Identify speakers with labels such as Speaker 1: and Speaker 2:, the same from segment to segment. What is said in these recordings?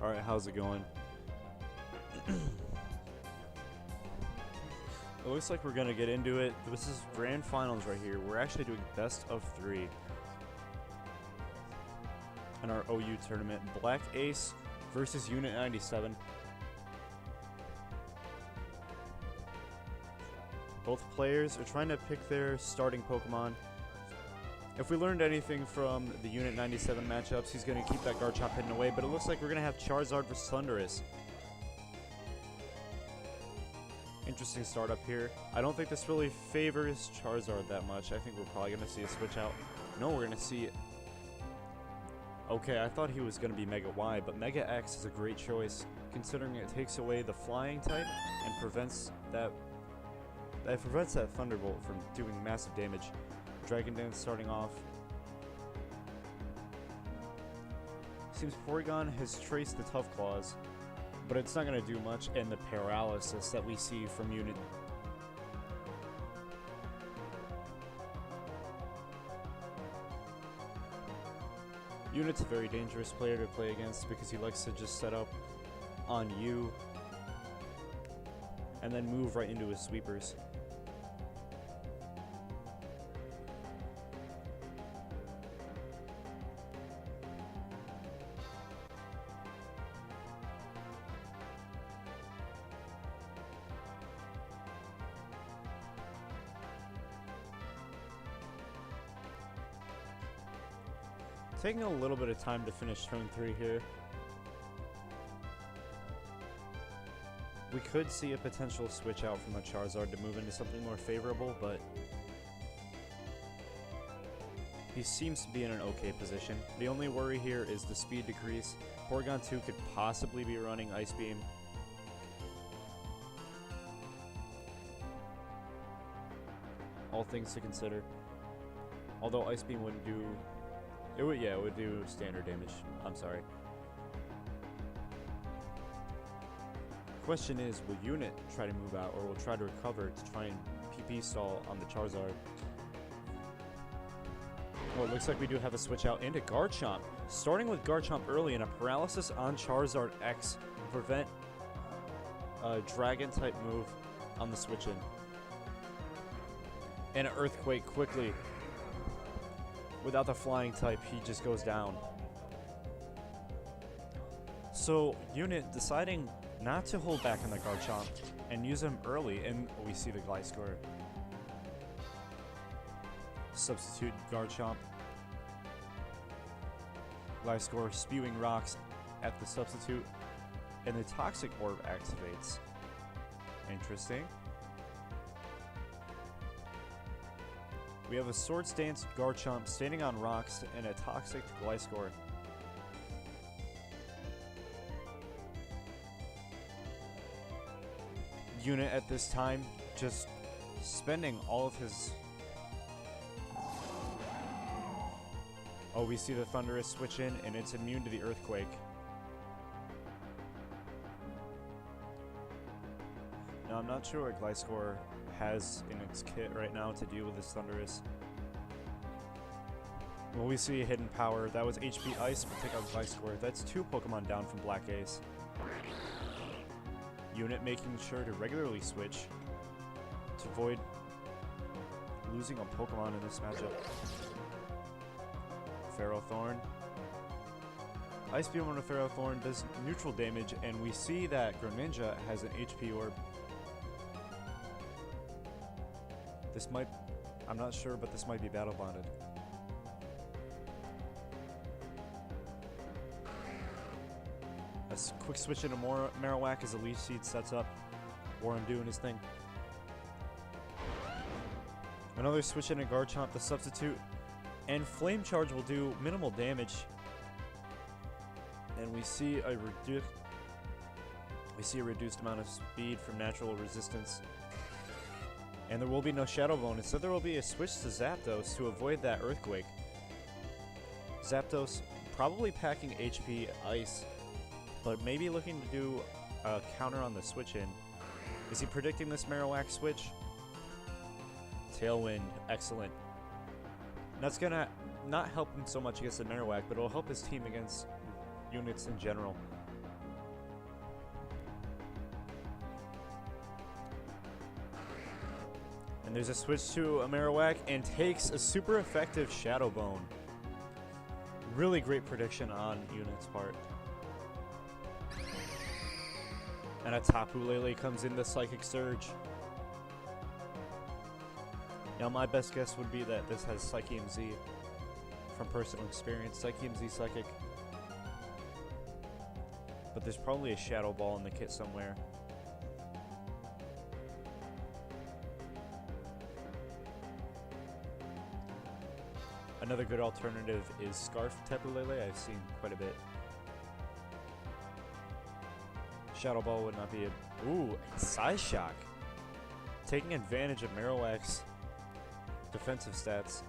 Speaker 1: Alright, how's it going? It looks like we're gonna get into it. This is grand finals right here. We're actually doing best of 3 in our OU tournament. Black Ace versus unit97. Both players are trying to pick their starting Pokemon. If we learned anything from the unit97 matchups, he's going to keep that Garchomp hidden away, but it looks like we're going to have Charizard versus Thundurus. Interesting start up here. I don't think this really favors Charizard that much. I think we're probably going to see a switch out. No, we're going to see... Okay, I thought he was going to be Mega Y, but Mega X is a great choice, considering it takes away the flying type and prevents that Thunderbolt from doing massive damage. Dragon Dance starting off. Seems Porygon has traced the Tough Claws, but it's not going to do much, and the paralysis that we see from Unit. Unit's a very dangerous player to play against because he likes to just set up on you and then move right into his sweepers. Taking a little bit of time to finish turn 3 here. We could see a potential switch out from a Charizard to move into something more favorable, but he seems to be in an okay position. The only worry here is the speed decrease. Porygon 2 could possibly be running Ice Beam. All things to consider. Although Ice Beam wouldn't do... It would do standard damage. I'm sorry. Question is, will Unit try to move out, or will try to recover to try and PP stall on the Charizard? Well, it looks like we do have a switch out into Garchomp. Starting with Garchomp early and a paralysis on Charizard X to prevent a Dragon type move on the switch in. And an Earthquake quickly. Without the flying type, he just goes down. So, Unit deciding not to hold back on the Garchomp and use him early, and we see the Gliscor. Substitute Garchomp. Gliscor spewing rocks at the substitute, and the Toxic Orb activates. Interesting. We have a Swords Dance Garchomp standing on rocks and a Toxic Gliscor. Unit at this time just spending all of his... Oh, we see the Thundurus switch in, and it's immune to the Earthquake. Now, I'm not sure what Gliscor has in its kit right now to deal with this Thundurus. Well, we see a hidden power. That was HP Ice, but take out Gliscor. That's 2 Pokemon down from Black Ace. Unit making sure to regularly switch to avoid losing a Pokemon in this matchup. Ferrothorn. Ice Beam on a Ferrothorn does neutral damage, and we see that Greninja has an HP Orb. This might... I'm not sure, but this might be battle bonded. A quick switch into Marowak as the Leaf Seed sets up Warren doing his thing. Another switch into Garchomp, the substitute, and Flame Charge will do minimal damage. And we see a reduced amount of speed from natural resistance. And there will be no Shadow Bone. Instead, there will be a switch to Zapdos to avoid that Earthquake. Zapdos probably packing HP Ice, but maybe looking to do a counter on the switch in. Is he predicting this Marowak switch? Tailwind, excellent. That's gonna not help him so much against the Marowak, but it'll help his team against units in general. And there's a switch to a Marowak and takes a super effective Shadow Bone. Really great prediction on Unit's part. And a Tapu Lele comes in the Psychic Surge. Now my best guess would be that this has Psyche MZ from personal experience. Psyche MZ Psychic. But there's probably a Shadow Ball in the kit somewhere. Another good alternative is Scarf Tapu Lele. I've seen quite a bit. Shadow Ball would not be a... Ooh, Psyshock. Taking advantage of Marowak's defensive stats.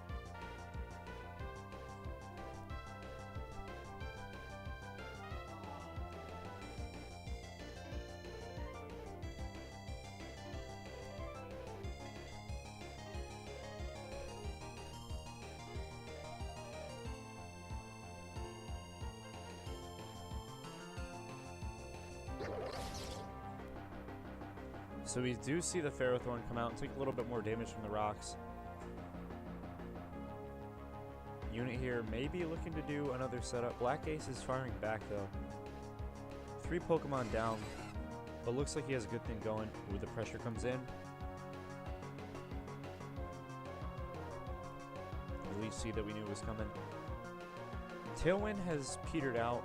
Speaker 1: So we do see the Ferrothorn come out and take a little bit more damage from the rocks. Unit here may be looking to do another setup. BlackAce is firing back though. 3 Pokemon down, but looks like he has a good thing going. Ooh, the pressure comes in. The Leech Seed that we knew was coming. Tailwind has petered out.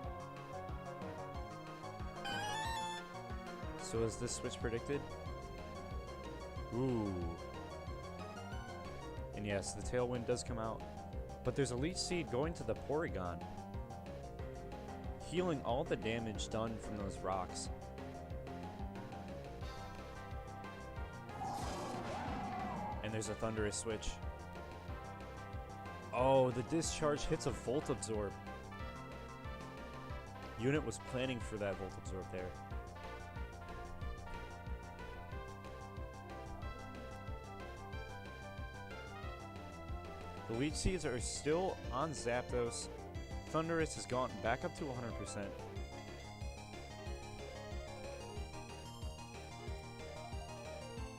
Speaker 1: So is this switch predicted? Ooh. And yes, the Tailwind does come out. But there's a Leech Seed going to the Porygon, healing all the damage done from those rocks. And there's a Thunderous switch. Oh, the discharge hits a Volt Absorb. Unit was planning for that Volt Absorb there. The Leech Seeds are still on Zapdos. Thunderous has gone back up to 100%.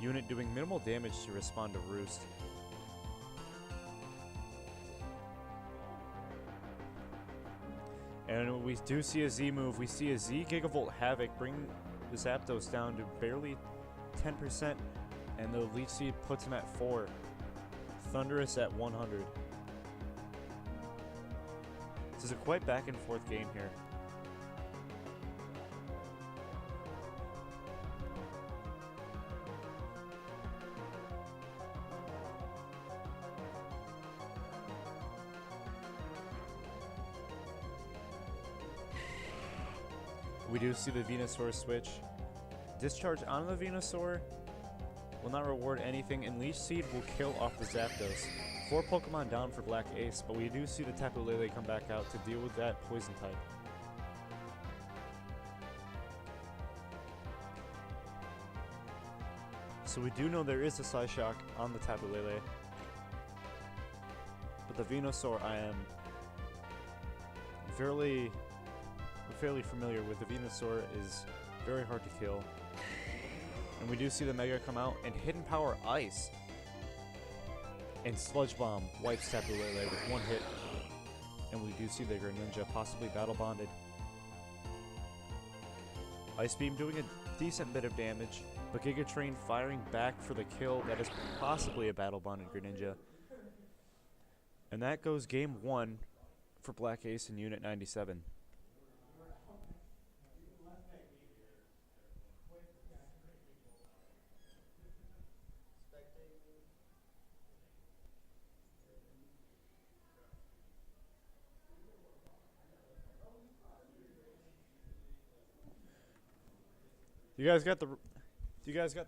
Speaker 1: Unit doing minimal damage to respond to Roost. And we do see a Z move. We see a Z Gigavolt Havoc bring the Zapdos down to barely 10%, and the Leech Seed puts him at 4. Thunderous at 100. This is a quite back and forth game here. We do see the Venusaur switch. Discharge on the Venusaur will not reward anything, and Leech Seed will kill off the Zapdos. 4 Pokemon down for BlackAce, but we do see the Tapu Lele come back out to deal with that poison type. So we do know there is a Psyshock on the Tapu Lele. But the Venusaur I am fairly familiar with. The Venusaur is very hard to kill. And we do see the Mega come out, and Hidden Power Ice. And Sludge Bomb wipes Tapu Lele with 1 hit. And we do see the Greninja possibly battle bonded. Ice Beam doing a decent bit of damage, but Giga Train firing back for the kill. That is possibly a battle bonded Greninja. And that goes game 1 for BlackAce and Unit 97. You guys got the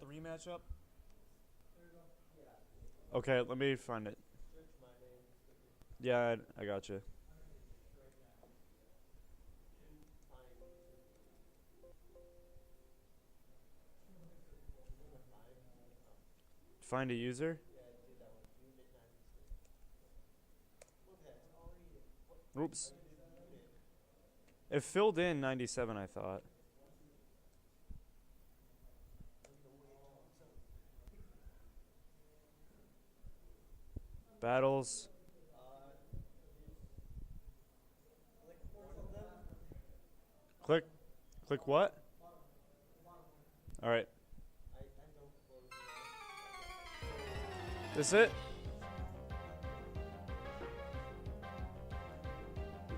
Speaker 1: rematch up? Okay, let me find it. Yeah, I got you. Find a user? Oops. It filled in 97, I thought. Battles. Click. Click what? Alright. This it?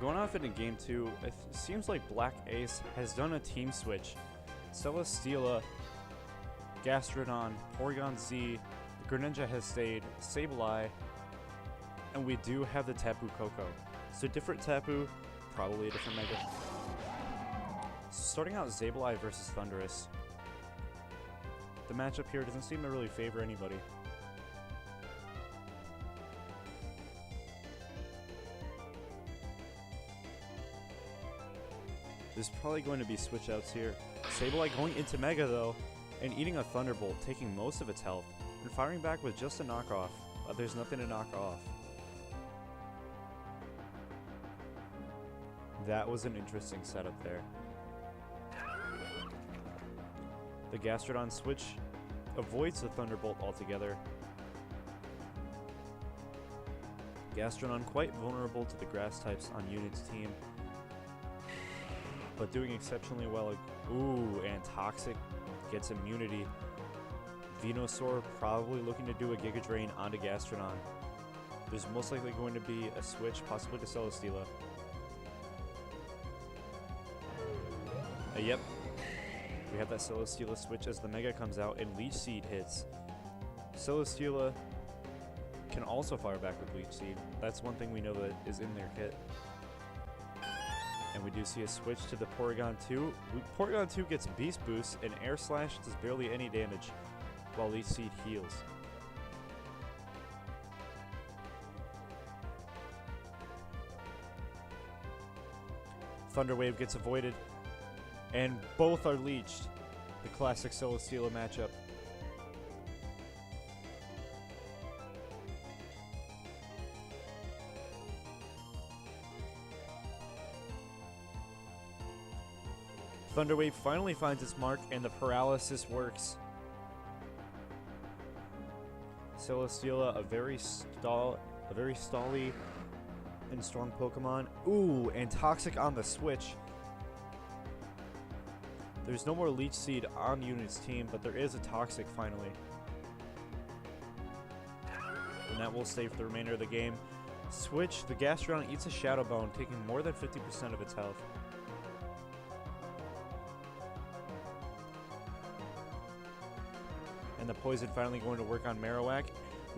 Speaker 1: Going off into game 2, it seems like Black Ace has done a team switch. Celesteela, Gastrodon, Porygon Z, Greninja has stayed, Sableye, and we do have the Tapu Koko. So different Tapu, probably a different Mega. Starting out Sableye versus Thundurus. The matchup here doesn't seem to really favor anybody. There's probably going to be switch outs here. Sableye going into Mega though, and eating a Thunderbolt, taking most of its health, and firing back with just a knockoff. There's nothing to knock off. That was an interesting setup there. The Gastrodon switch avoids the Thunderbolt altogether. Gastrodon quite vulnerable to the grass types on Unit's team, but doing exceptionally well. Ooh, and Toxic gets immunity. Venusaur probably looking to do a Giga Drain onto Gastrodon. There's most likely going to be a switch, possibly to Celesteela. Yep. We have that Celesteela switch as the Mega comes out and Leech Seed hits. Celesteela can also fire back with Leech Seed. That's one thing we know that is in their kit. And we do see a switch to the Porygon 2. Porygon 2 gets Beast Boost, and Air Slash does barely any damage, while Leech Seed heals. Thunder Wave gets avoided, and both are leeched. The classic Celesteela matchup. Thunder Wave finally finds its mark, and the paralysis works. Celesteela, a very stally and strong Pokemon. Ooh, and Toxic on the switch. There's no more Leech Seed on Unit's team, but there is a Toxic finally. And that will stay for the remainder of the game. Switch, the Gastrodon eats a Shadow Bone, taking more than 50% of its health. And the Poison finally going to work on Marowak.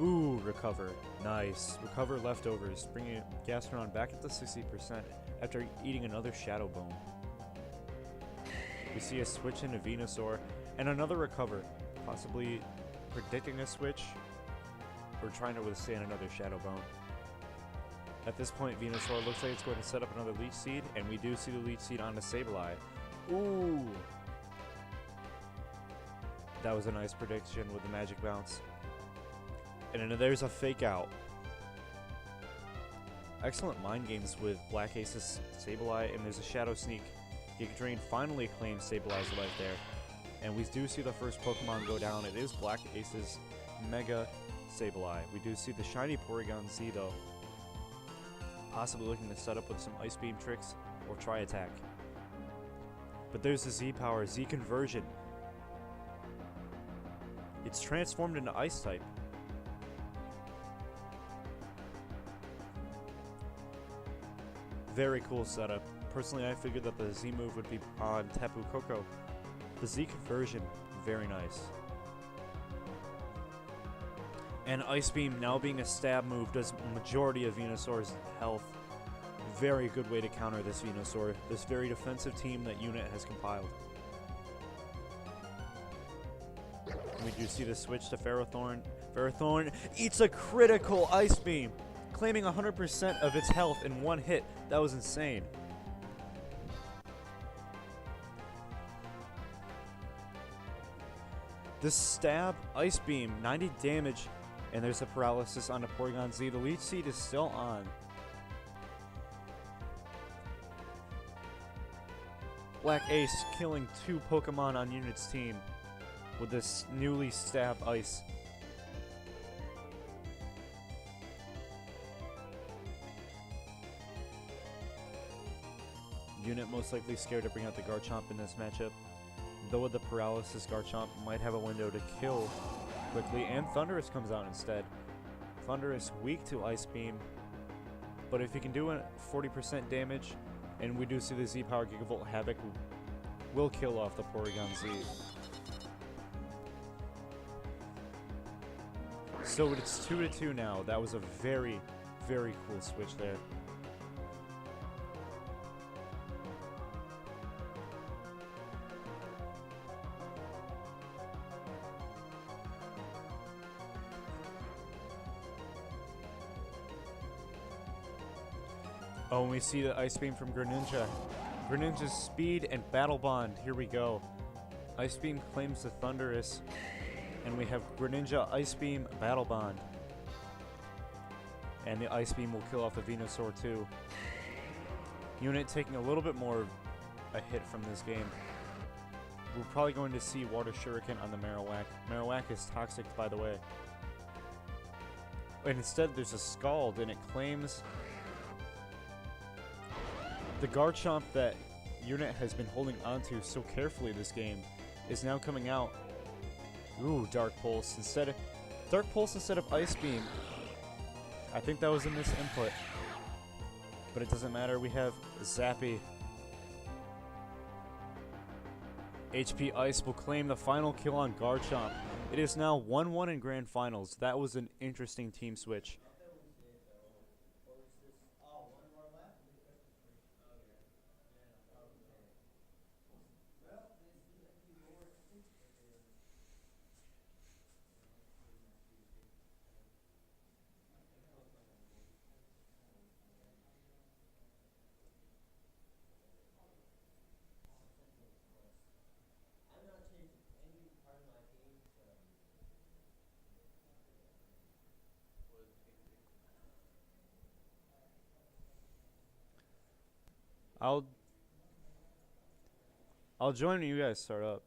Speaker 1: Ooh, Recover. Nice. Recover leftovers, bringing Gastrodon back up to 60% after eating another Shadow Bone. We see a switch into Venusaur and another Recover, possibly predicting a switch or trying to withstand another Shadow Bone. At this point, Venusaur looks like it's going to set up another Leech Seed, and we do see the Leech Seed onto Sableye. Ooh! That was a nice prediction with the Magic Bounce. And then there's a Fake Out. Excellent mind games with BlackAce's Sableye, and there's a Shadow Sneak. Giga Drain finally claims Sableye's life there. And we do see the first Pokemon go down. It is BlackAce's Mega Sableye. We do see the shiny Porygon Z though. Possibly looking to set up with some Ice Beam tricks or try attack. But there's the Z Power, Z Conversion. It's transformed into Ice type. Very cool setup. Personally, I figured that the Z move would be on Tapu Koko. The Z Conversion, very nice. And Ice Beam, now being a stab move, does majority of Venusaur's health. Very good way to counter this Venusaur, this very defensive team that Unit has compiled. And we do see the switch to Ferrothorn. Ferrothorn eats a critical Ice Beam, claiming 100% of its health in one hit. That was insane. This stab, Ice Beam, 90 damage, and there's a paralysis on the Porygon Z. The Leech Seed is still on. Black Ace killing 2 Pokemon on Unit's team with this newly stabbed Ice. Unit most likely scared to bring out the Garchomp in this matchup. Though with the paralysis, Garchomp might have a window to kill quickly, and Thundurus comes out instead. Thundurus weak to Ice Beam, but if he can do 40% damage, and we do see the Z-Power Gigavolt Havoc, will kill off the Porygon Z. So it's 2-2 now. That was a very, very cool switch there. Oh, and we see the Ice Beam from Greninja. Greninja's speed and Battle Bond. Here we go. Ice Beam claims the Thundurus, and we have Greninja Ice Beam Battle Bond. And the Ice Beam will kill off the Venusaur too. Unit taking a little bit more a hit from this game. We're probably going to see Water Shuriken on the Marowak. Marowak is toxic, by the way. And instead there's a Scald, and it claims the Garchomp that Unit has been holding onto so carefully this game is now coming out. Ooh, Dark Pulse instead of Ice Beam. I think that was a misinput, but it doesn't matter. We have Zappy. HP Ice will claim the final kill on Garchomp. It is now 1-1 in Grand Finals. That was an interesting team switch. I'll join when you guys start up.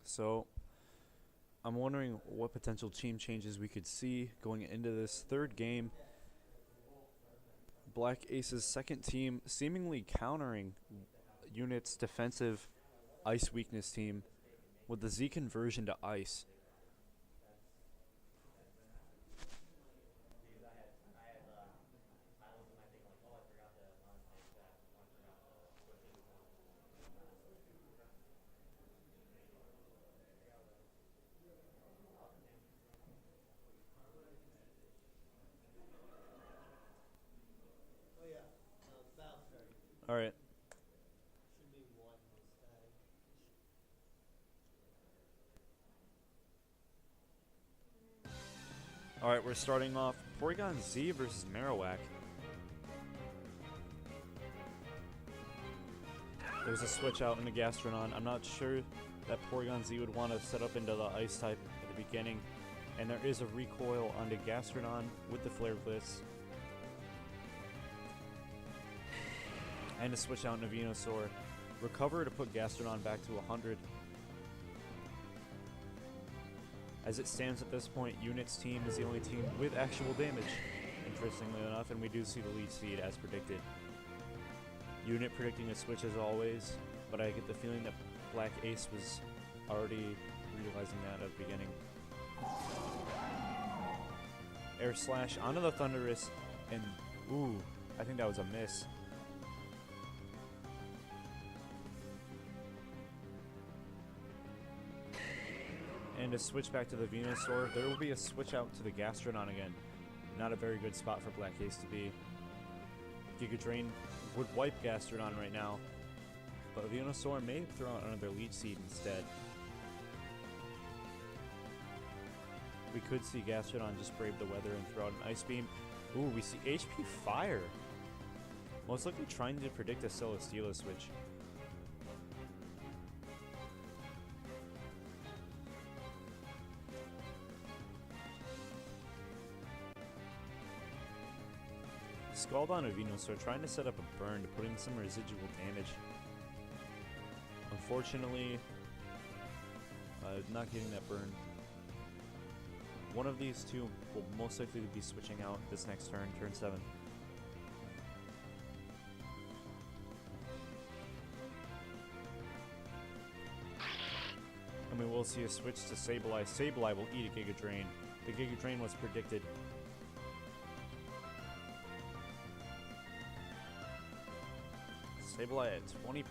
Speaker 1: So, I'm wondering what potential team changes we could see going into this third game. BlackAce's second team seemingly countering Unit's defensive Ice weakness team with the Z conversion to Ice. All right. All right, we're starting off Porygon Z versus Marowak. There's a switch out into Gastrodon. I'm not sure that Porygon Z would want to set up into the Ice type at the beginning. And there is a recoil onto Gastrodon with the Flare Blitz. And a switch out into Venusaur. Recover to put Gastrodon back to 100. As it stands at this point, Unit's team is the only team with actual damage, interestingly enough, and we do see the lead seed as predicted. Unit predicting a switch as always, but I get the feeling that BlackAce was already realizing that at the beginning. Air Slash onto the Thundurus, and ooh, I think that was a miss. And to switch back to the Venusaur, there will be a switch out to the Gastrodon again. Not a very good spot for BlackAce to be. Giga Drain would wipe Gastrodon right now, but Venusaur may throw out another Leech Seed instead. We could see Gastrodon just brave the weather and throw out an Ice Beam. Ooh, we see HP Fire. Most likely trying to predict a Celesteela switch. Scald on a Venusaur, trying to set up a burn to put in some residual damage. Unfortunately, not getting that burn. One of these two will most likely be switching out this next turn, turn 7. And we will see a switch to Sableye. Sableye will eat a Giga Drain. The Giga Drain was predicted. Sableye at 20%.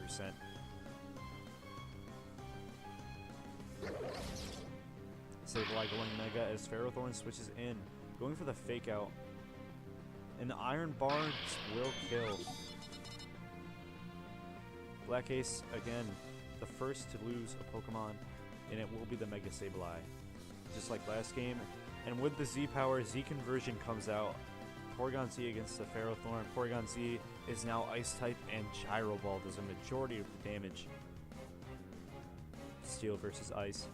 Speaker 1: Sableye going Mega as Ferrothorn switches in, going for the Fake Out. And the Iron Bards will kill. Black Ace, again, the first to lose a Pokemon, and it will be the Mega Sableye. Just like last game. And with the Z Power, Z Conversion comes out. Porygon Z against the Ferrothorn. Porygon Z is now Ice type, and Gyro Ball does a majority of the damage. Steel versus Ice.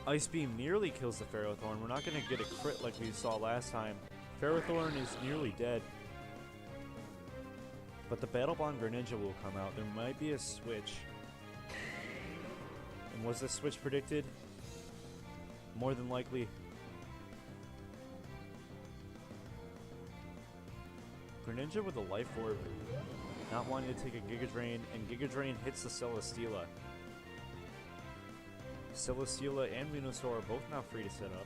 Speaker 1: Ice Beam nearly kills the Ferrothorn. We're not going to get a crit like we saw last time. Ferrothorn is nearly dead. But the Battle Bond Greninja will come out. There might be a switch. And was this switch predicted? More than likely. Greninja with a Life Orb. Not wanting to take a Giga Drain, and Giga Drain hits the Celesteela. Celesteela and Venusaur are both now free to set up.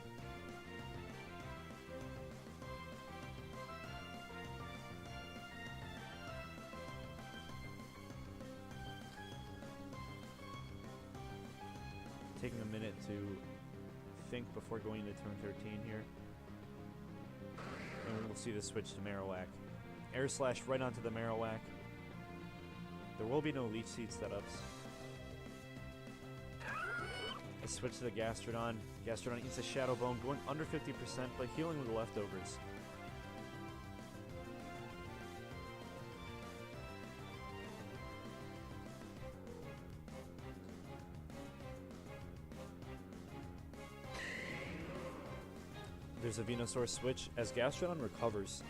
Speaker 1: Taking a minute to think before going into turn 13 here. And we'll see the switch to Marowak. Air Slash right onto the Marowak. There will be no Leech Seed setups. A switch to the Gastrodon. Gastrodon eats a Shadow Bone, going under 50%, but healing with the leftovers. There's a Venusaur switch as Gastrodon recovers.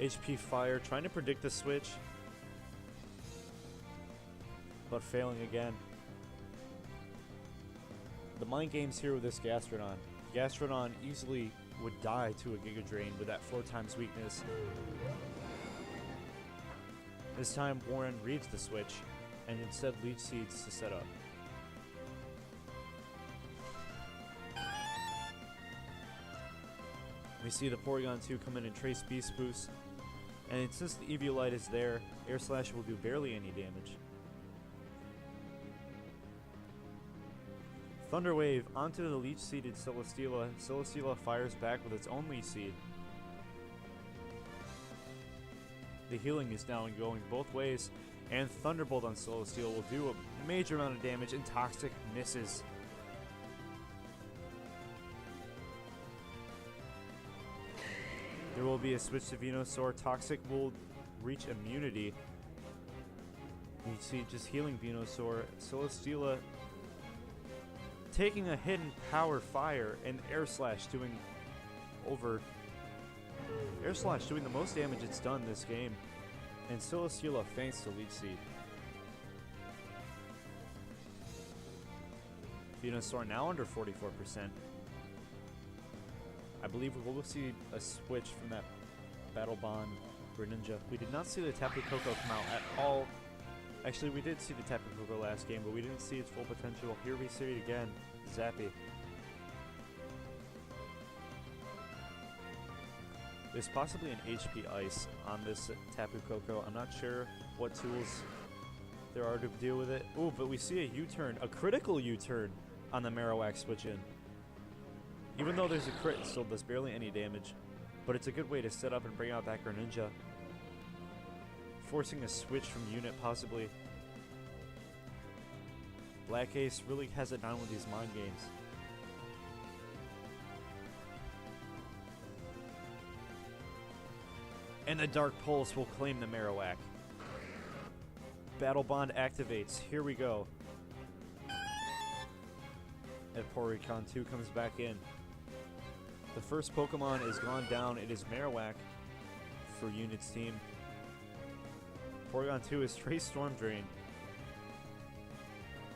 Speaker 1: HP Fire, trying to predict the switch, but failing again. The mind games here with this Gastrodon. Gastrodon easily would die to a Giga Drain with that 4 times weakness. This time Warren reads the switch and instead Leech Seeds to set up. We see the Porygon 2 come in and trace Beast Boost. And since the Eviolite is there, Air Slash will do barely any damage. Thunder Wave onto the Leech Seeded Celesteela. Celesteela fires back with its own Leech Seed. The healing is now going both ways, and Thunderbolt on Celesteela will do a major amount of damage, and Toxic misses. There will be a switch to Venusaur. Toxic will reach immunity. You see just healing Venusaur. Celesteela taking a hidden Power Fire, and Air Slash doing the most damage it's done this game. And Celesteela faints to Leech Seed. Venusaur now under 44%. I believe we will see a switch from that Battle Bond Greninja. We did not see the Tapu Koko come out at all. Actually, we did see the Tapu Koko last game, but we didn't see its full potential. Here we see it again. Zappy. There's possibly an HP Ice on this Tapu Koko. I'm not sure what tools there are to deal with it. Ooh, but we see a U-turn, a critical U-turn on the Marowak switch in. Even though there's a crit, it still does barely any damage. But it's a good way to set up and bring out that Greninja. Forcing a switch from unit, possibly. Black Ace really has it down with these mind games. And the Dark Pulse will claim the Marowak. Battle Bond activates. Here we go. And Porygon 2 comes back in. The first Pokemon is gone down. It is Marowak for Unit's team. Porygon 2 is Trace Storm Drain.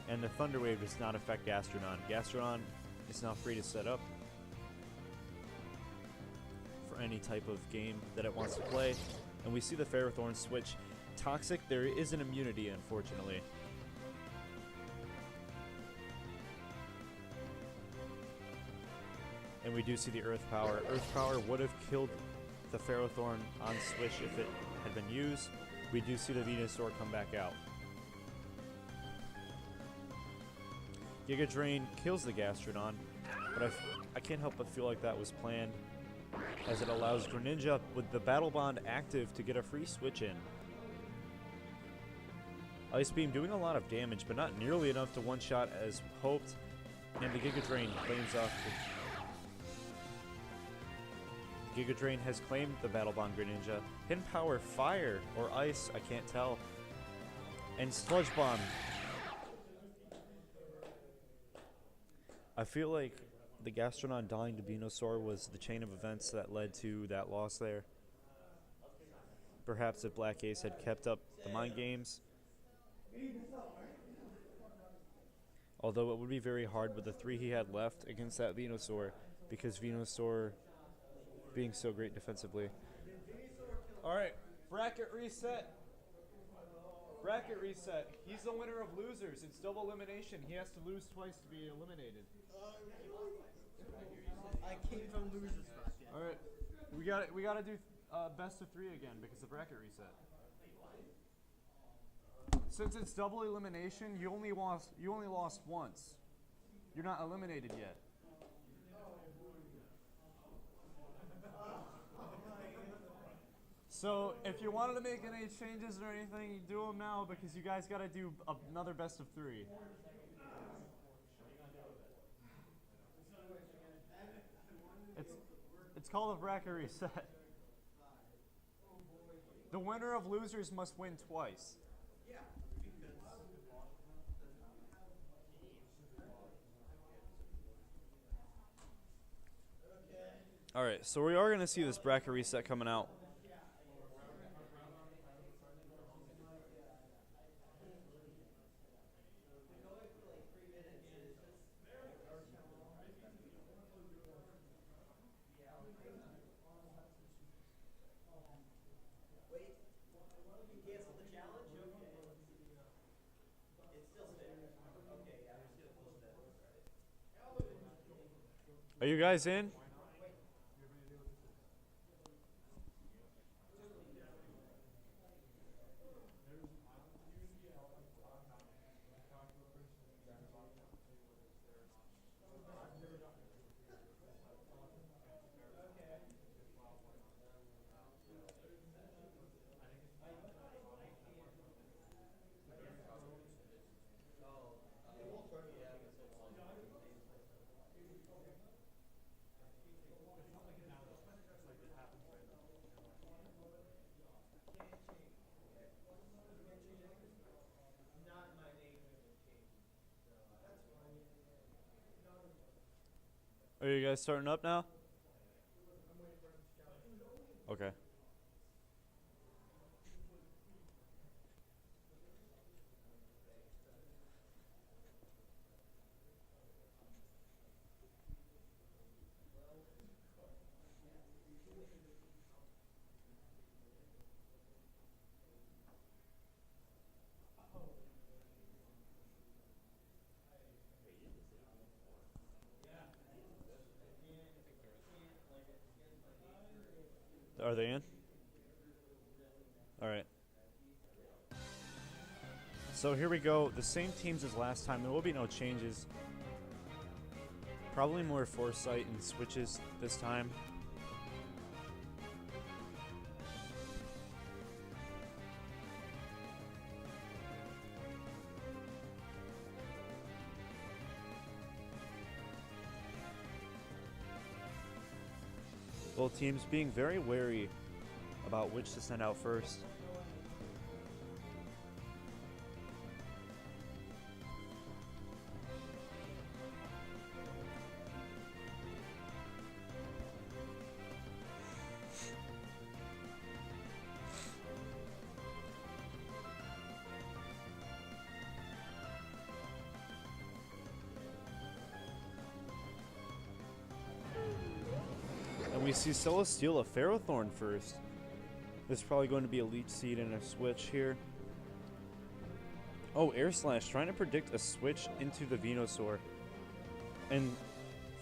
Speaker 1: And the Thunder Wave does not affect Gastrodon. Gastrodon is now free to set up for any type of game that it wants to play. And we see the Ferrothorn switch. Toxic, there is an immunity, unfortunately. And we do see the Earth Power. Earth Power would have killed the Ferrothorn on switch if it had been used. We do see the Venusaur come back out. Giga Drain kills the Gastrodon, but I can't help but feel like that was planned, as it allows Greninja with the Battle Bond active to get a free switch in. Ice Beam doing a lot of damage, but not nearly enough to one-shot as hoped, and the Giga Drain claims off the Giga Drain has claimed the Battle Bond Greninja. Hidden Power, Fire, or Ice, I can't tell. And Sludge Bomb. I feel like the Gastrodon dying to Venusaur was the chain of events that led to that loss there. Perhaps if Black Ace had kept up the mind games. Although it would be very hard with the 3 he had left against that Venusaur, because Venusaur being so great defensively. Alright, bracket reset. Bracket reset. He's the winner of losers. It's double elimination. He has to lose twice to be eliminated.
Speaker 2: I came from losers bracket.
Speaker 1: All right, we gotta do best of 3 again because of bracket reset. Since it's double elimination, you only lost once. You're not eliminated yet. So if you wanted to make any changes or anything, you do them now because you guys gotta do another best of 3. It's called a bracket reset. The winner of losers must win twice. Alright, so we are going to see this bracket reset coming out. Are you guys in? Are you guys starting up now? Okay. Are they in? All right. So here we go. The same teams as last time. There will be no changes. Probably more foresight and switches this time. Both teams being very wary about which to send out first. we see Celesteela Ferrothorn first. There's probably going to be a Leech Seed and a switch here. Oh, Air Slash, trying to predict a switch into the Venusaur. And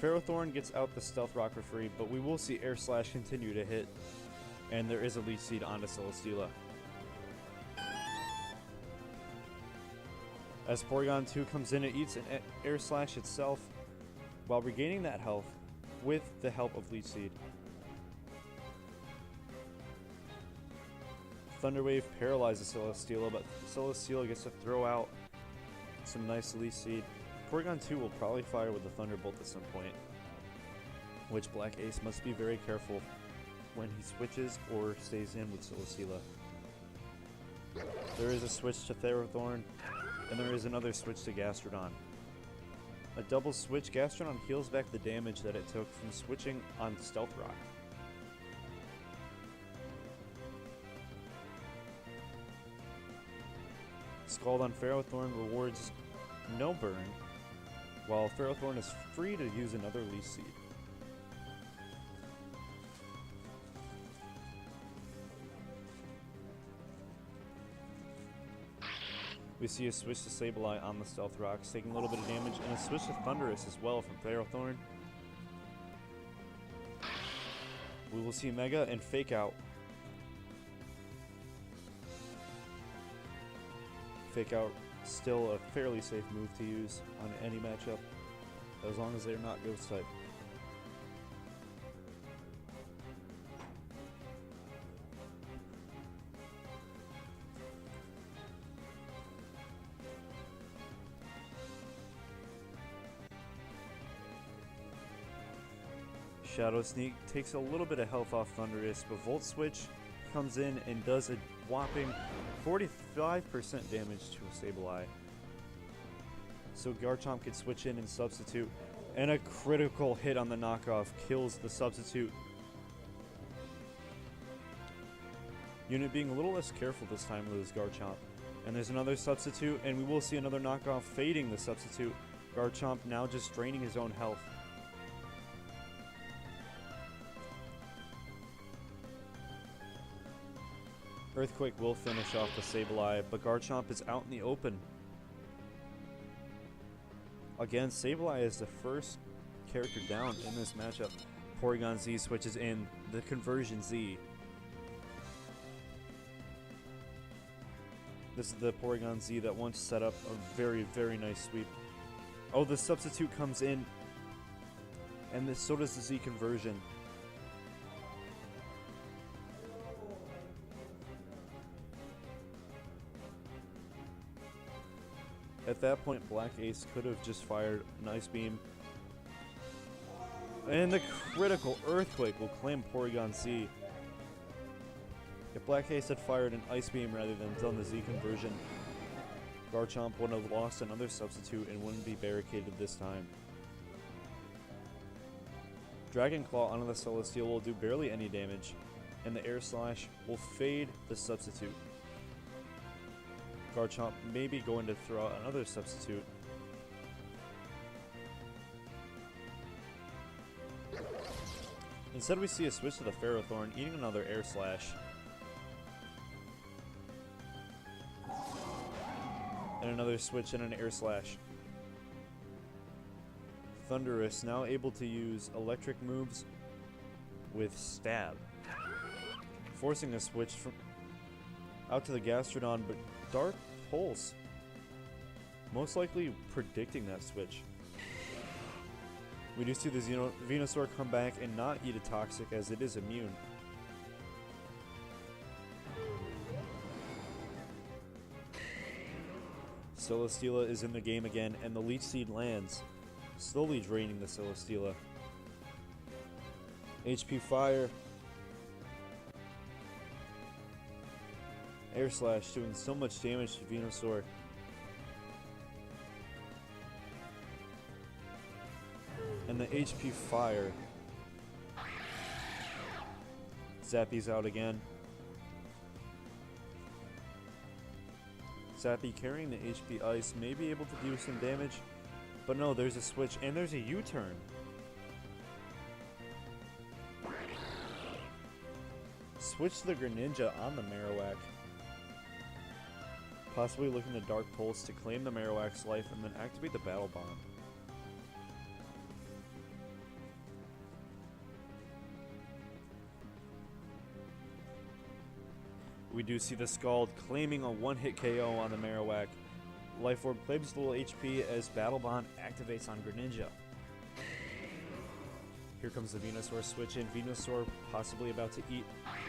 Speaker 1: Ferrothorn gets out the Stealth Rock for free, but we will see Air Slash continue to hit. And there is a Leech Seed onto Celesteela. As Porygon 2 comes in, it eats an Air Slash itself while regaining that health with the help of Leech Seed. Thunder Wave paralyzes Celesteela, but Celesteela gets to throw out some nice Leech Seed. Porygon 2 will probably fire with the Thunderbolt at some point, which Black Ace must be very careful when he switches or stays in with Celesteela. There is a switch to Ferrothorn, and there is another switch to Gastrodon. A double switch, Gastrodon heals back the damage that it took from switching on Stealth Rock. Scald on Ferrothorn rewards no burn, while Ferrothorn is free to use another Leech Seed. We see a switch to Sableye on the Stealth Rocks, taking a little bit of damage, and a switch to Thundurus as well from Ferrothorn. We will see Mega and Fake Out. Fake Out, still a fairly safe move to use on any matchup, as long as they're not Ghost type. Shadow Sneak takes a little bit of health off Thundurus, but Volt Switch comes in and does a whopping 45% damage to a Sableye. So Garchomp can switch in and substitute, and a critical hit on the knockoff kills the substitute. Unit being a little less careful this time with his Garchomp. And there's another substitute, and we will see another knockoff fading the substitute. Garchomp now just draining his own health. Earthquake will finish off the Sableye, but Garchomp is out in the open. Again, Sableye is the first character down in this matchup. Porygon Z switches in, the Conversion Z. This is the Porygon Z that once set up a very, very nice sweep. Oh, the substitute comes in, and so does the Z Conversion. At that point, Black Ace could have just fired an Ice Beam. And the critical Earthquake will claim Porygon Z. If Black Ace had fired an Ice Beam rather than done the Z Conversion, Garchomp would have lost another substitute and wouldn't be barricaded this time. Dragon Claw onto the Celesteela will do barely any damage, and the Air Slash will fade the substitute. Garchomp may be going to throw out another substitute. Instead, we see a switch to the Ferrothorn, eating another Air Slash. And another switch and an Air Slash. Thundurus now able to use electric moves with Stab, forcing a switch from out to the Gastrodon, but Dark Pulse most likely predicting that switch. We do see the Venusaur come back and not eat a Toxic, as it is immune. Celesteela is in the game again, and the Leech Seed lands, slowly draining the Celesteela. HP Fire. Air Slash doing so much damage to Venusaur. And the HP Fire. Zappy's out again. Zappy carrying the HP Ice may be able to do some damage, but no, there's a switch and there's a U-turn. Switch to the Greninja on the Marowak. Possibly looking to Dark Pulse to claim the Marowak's life and then activate the Battle Bomb. We do see the Scald claiming a one-hit KO on the Marowak. Life Orb claims a little HP as Battle Bond activates on Greninja. Here comes the Venusaur switch in. Venusaur possibly about to eat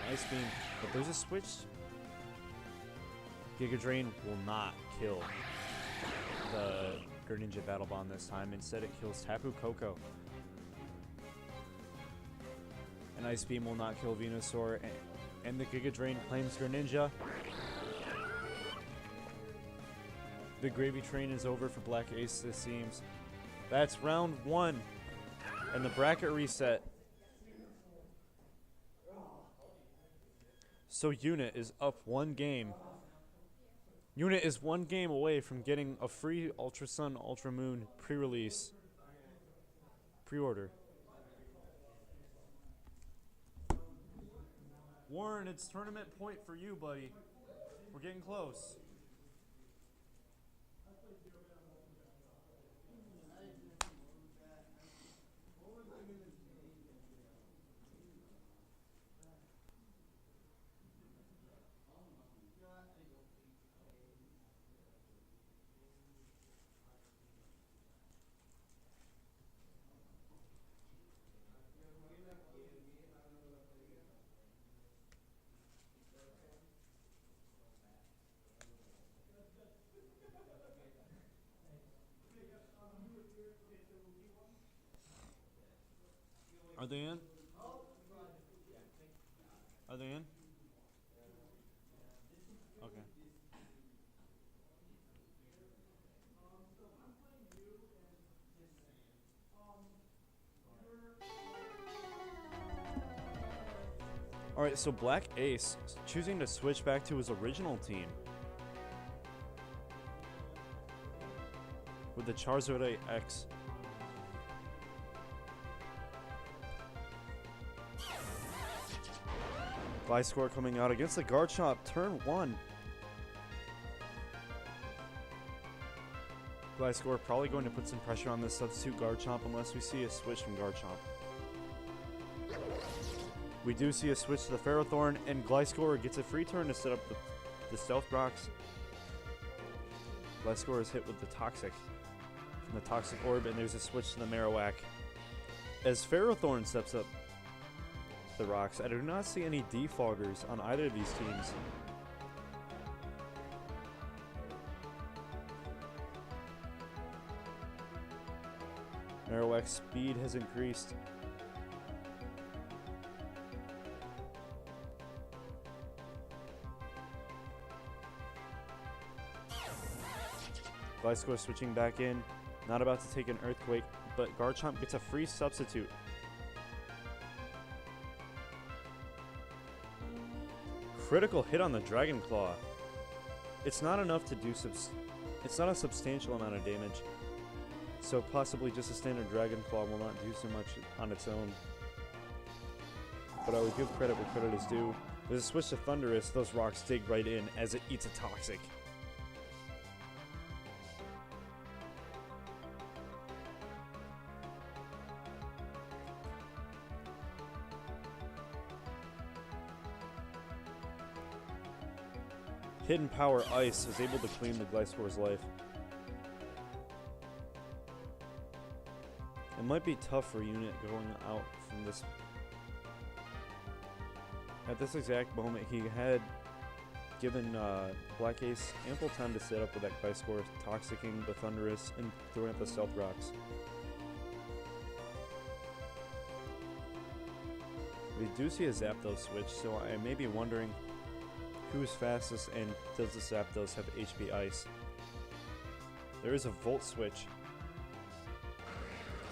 Speaker 1: Ice Beam, but there's a switch. Giga Drain will not kill the Greninja Battle Bond this time. Instead, it kills Tapu Koko. An Ice Beam will not kill Venusaur, and the Giga Drain claims Greninja. The gravy train is over for Black Ace, this seems. That's round 1. And the bracket reset. So Unit is up 1 game. Unit is 1 game away from getting a free Ultra Sun, Ultra Moon pre-release. Pre-order. Warren, it's tournament point for you, buddy. We're getting close. Are they in? Are they in? Okay. Alright, so Black Ace choosing to switch back to his original team with the Charizard X. Gliscor coming out against the Garchomp, turn 1. Gliscor probably going to put some pressure on this substitute Garchomp unless we see a switch from Garchomp. We do see a switch to the Ferrothorn, and Gliscor gets a free turn to set up the Stealth Rocks. Gliscor is hit with the Toxic from the Toxic Orb, and there's a switch to the Marowak. As Ferrothorn steps up the rocks, I do not see any defoggers on either of these teams. Marowak's speed has increased. Gliscor switching back in, not about to take an Earthquake, but Garchomp gets a free substitute. Critical hit on the Dragon Claw. It's not enough to do it's not a substantial amount of damage. So possibly just a standard Dragon Claw will not do so much on its own. But I would give credit where credit is due. There's a switch to Thunderous, those rocks dig right in as it eats a Toxic. Hidden Power Ice is able to claim the Gliscor's life. It might be tough for Unit going out from this. At this exact moment, he had given Black Ace ample time to set up with that Gliscor, Toxicking the Thunderous and throwing up the Stealth Rocks. We do see a Zapdos switch, so I may be wondering who's fastest, and does the Zapdos have HP Ice? There is a Volt switch,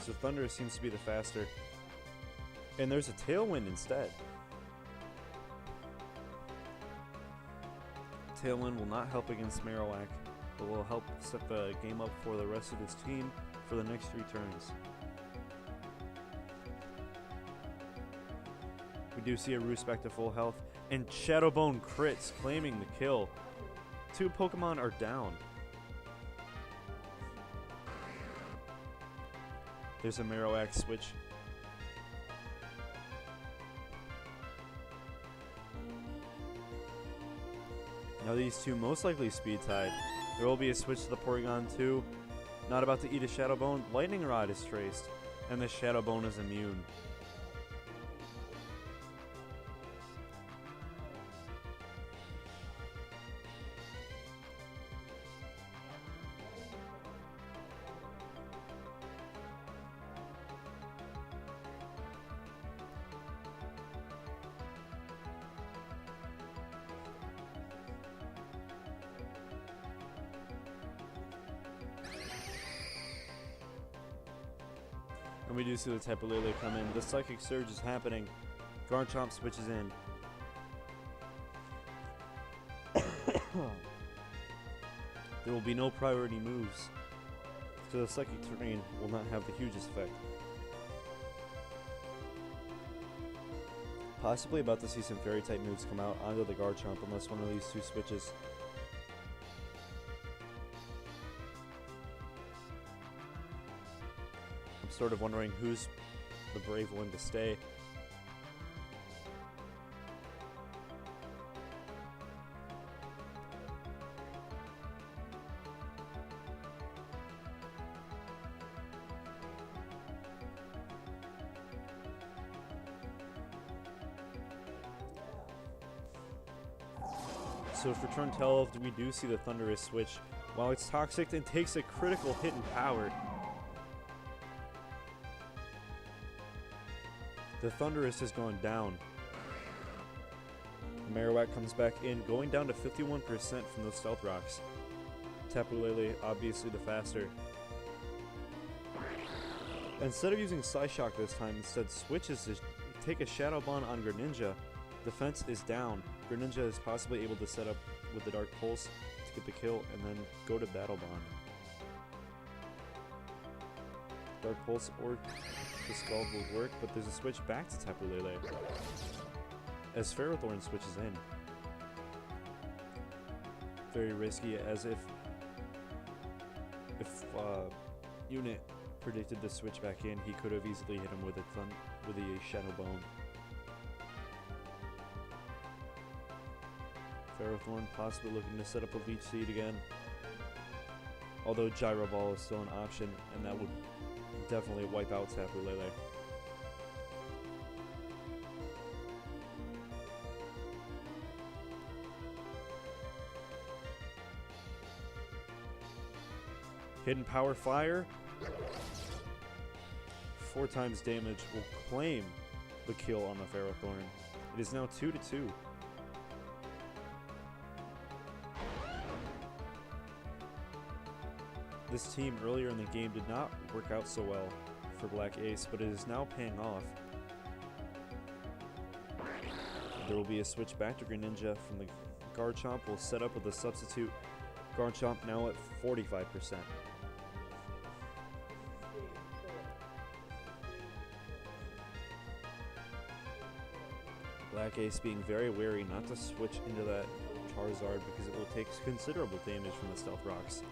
Speaker 1: so Thunder seems to be the faster. And there's a Tailwind instead. Tailwind will not help against Marowak, but will help set the game up for the rest of his team for the next 3 turns. We do see a Roost back to full health. And Shadowbone crits, claiming the kill. 2 Pokemon are down. There's a Marowak switch. Now these two most likely speed tied. There will be a switch to the Porygon 2. Not about to eat a Shadowbone. Lightning Rod is traced. And the Shadowbone is immune. And we do see the Tapu Lele come in. The Psychic Surge is happening. Garchomp switches in. There will be no priority moves, so the Psychic Terrain will not have the hugest effect. Possibly about to see some Fairy-type moves come out onto the Garchomp unless one of these two switches. I'm sort of wondering who's the brave one to stay. So for turn 12, we do see the Thundurus switch. While it's toxic, it takes a critical hit in power. The Thundurus has gone down. Marowak comes back in, going down to 51% from those Stealth Rocks. Tapu Lele, obviously the faster. Instead of using Psyshock this time, instead switches to take a Shadow Bond on Greninja. Defense is down. Greninja is possibly able to set up with the Dark Pulse to get the kill and then go to Battle Bond. Dark Pulse or the Scald will work, but there's a switch back to Tapu Lele as Ferrothorn switches in. Very risky, as if Unit predicted the switch back in, he could have easily hit him with a Shadow Bone. Ferrothorn possibly looking to set up a Leech Seed again. Although Gyro Ball is still an option, and that would definitely wipe out Tapu Lele. Hidden Power Fire. 4 times damage will claim the kill on the Ferrothorn. It is now 2-2. This team earlier in the game did not work out so well for Black Ace, but it is now paying off. There will be a switch back to Greninja from the Garchomp. Will set up with a substitute. Garchomp now at 45%. Black Ace being very wary not to switch into that Charizard because it will take considerable damage from the Stealth Rocks.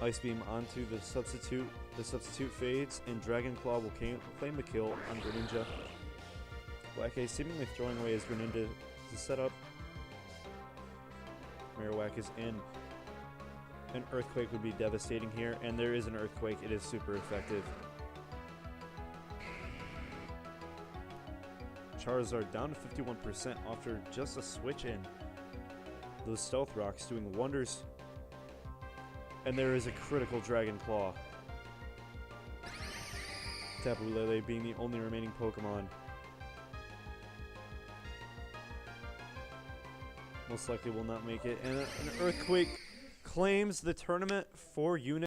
Speaker 1: Ice Beam onto the substitute. The substitute fades, and Dragon Claw will claim the kill on Greninja. Black Ace seemingly throwing away his Greninja to set up. Marowak is in. An Earthquake would be devastating here, and there is an Earthquake. It is super effective. Charizard down to 51% after just a switch in. Those Stealth Rocks doing wonders. And there is a critical Dragon Claw. Tapu Lele being the only remaining Pokemon. Most likely will not make it. And an Earthquake claims the tournament for Unit.